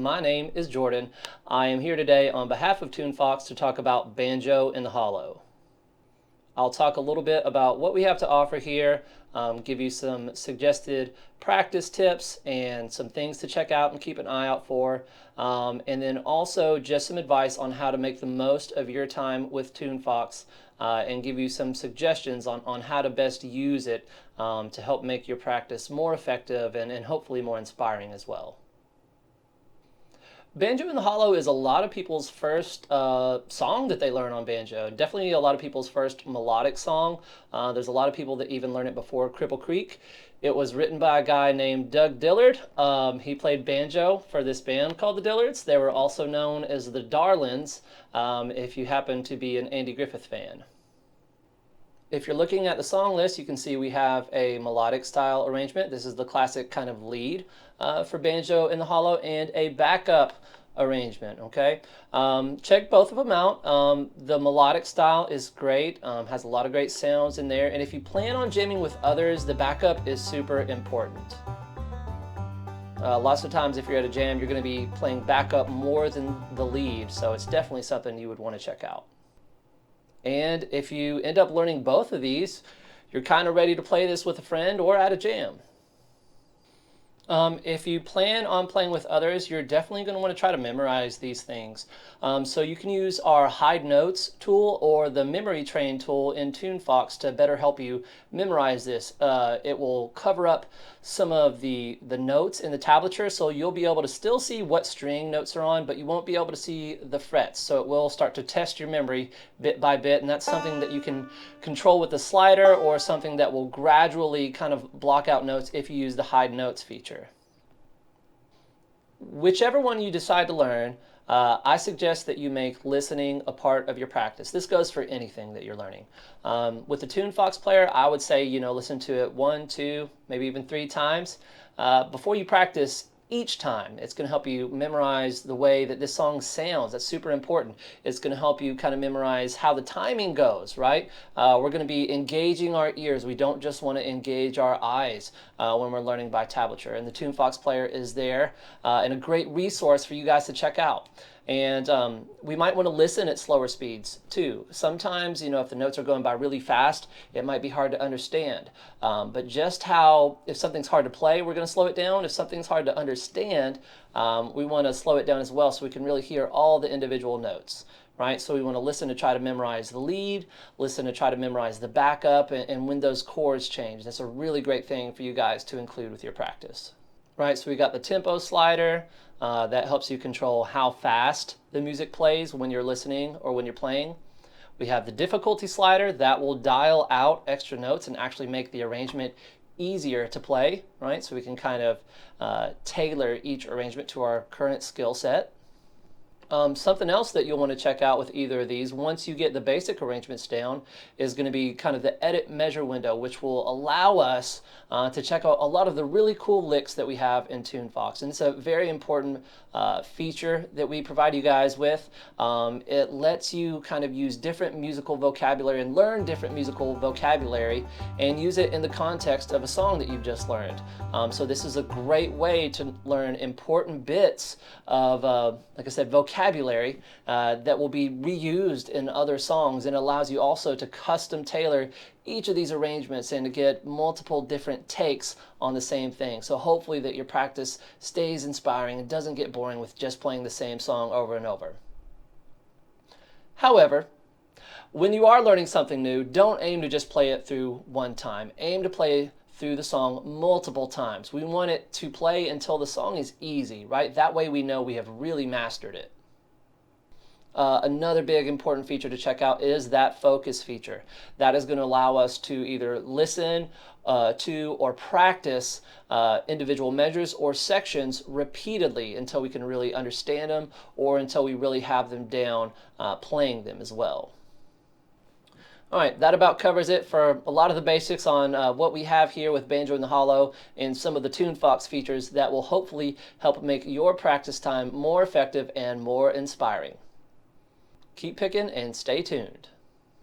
my name is Jordan. I am here today on behalf of Tunefox to talk about Banjo in the Hollow. I'll talk a little bit about what we have to offer here, give you some suggested practice tips and some things to check out and keep an eye out for, and then also just some advice on how to make the most of your time with Tunefox and give you some suggestions on how to best use it to help make your practice more effective and hopefully more inspiring as well. Banjo in the Hollow is a lot of people's first song that they learn on banjo. Definitely a lot of people's first melodic song. There's a lot of people that even learn it before Cripple Creek. It was written by a guy named Doug Dillard. He played banjo for this band called the Dillards. They were also known as the Darlings, if you happen to be an Andy Griffith fan. If you're looking at the song list, you can see we have a melodic style arrangement. This is the classic kind of lead for Banjo in the Hollow, and a backup arrangement, okay? Check both of them out. The melodic style is great, has a lot of great sounds in there, and if you plan on jamming with others, the backup is super important. Lots of times if you're at a jam, you're going to be playing backup more than the lead, so it's definitely something you would want to check out. And if you end up learning both of these, you're kind of ready to play this with a friend or at a jam. If you plan on playing with others, you're definitely going to want to try to memorize these things. So you can use our Hide Notes tool or the Memory Train tool in Tunefox to better help you memorize this. It will cover up some of the notes in the tablature, so you'll be able to still see what string notes are on, but you won't be able to see the frets. So it will start to test your memory bit by bit, and that's something that you can control with the slider, or something that will gradually kind of block out notes if you use the Hide Notes feature. Whichever one you decide to learn, I suggest that you make listening a part of your practice. This goes for anything that you're learning. With the Tunefox player, I would say, listen to it 1, 2, maybe even 3 times before you practice each time. It's going to help you memorize the way that this song sounds. That's super important. It's going to help you kind of memorize how the timing goes, right? We're going to be engaging our ears. We don't just want to engage our eyes when we're learning by tablature. And the Tunefox player is there and a great resource for you guys to check out. And we might want to listen at slower speeds too. Sometimes, if the notes are going by really fast, it might be hard to understand. But just how, if something's hard to play, we're going to slow it down. If something's hard to understand, we want to slow it down as well so we can really hear all the individual notes. Right? So we want to listen to try to memorize the lead, listen to try to memorize the backup, and when those chords change. That's a really great thing for you guys to include with your practice. Right, so we got the tempo slider that helps you control how fast the music plays when you're listening or when you're playing. We have the difficulty slider that will dial out extra notes and actually make the arrangement easier to play, right? So we can kind of tailor each arrangement to our current skill set. Something else that you'll want to check out with either of these, once you get the basic arrangements down, is going to be kind of the edit measure window, which will allow us to check out a lot of the really cool licks that we have in Tunefox. And it's a very important feature that we provide you guys with. It lets you kind of use different musical vocabulary and learn different musical vocabulary and use it in the context of a song that you've just learned. So this is a great way to learn important bits of, like I said, vocabulary that will be reused in other songs, and allows you also to custom tailor each of these arrangements and to get multiple different takes on the same thing. So hopefully that your practice stays inspiring and doesn't get boring with just playing the same song over and over. However, when you are learning something new, don't aim to just play it through one time. Aim to play through the song multiple times. We want it to play until the song is easy, right? That way we know we have really mastered it. Another big important feature to check out is that focus feature. That is going to allow us to either listen to or practice individual measures or sections repeatedly until we can really understand them, or until we really have them down playing them as well. All right, that about covers it for a lot of the basics on what we have here with Banjo in the Hollow and some of the Tunefox features that will hopefully help make your practice time more effective and more inspiring. Keep picking and stay tuned.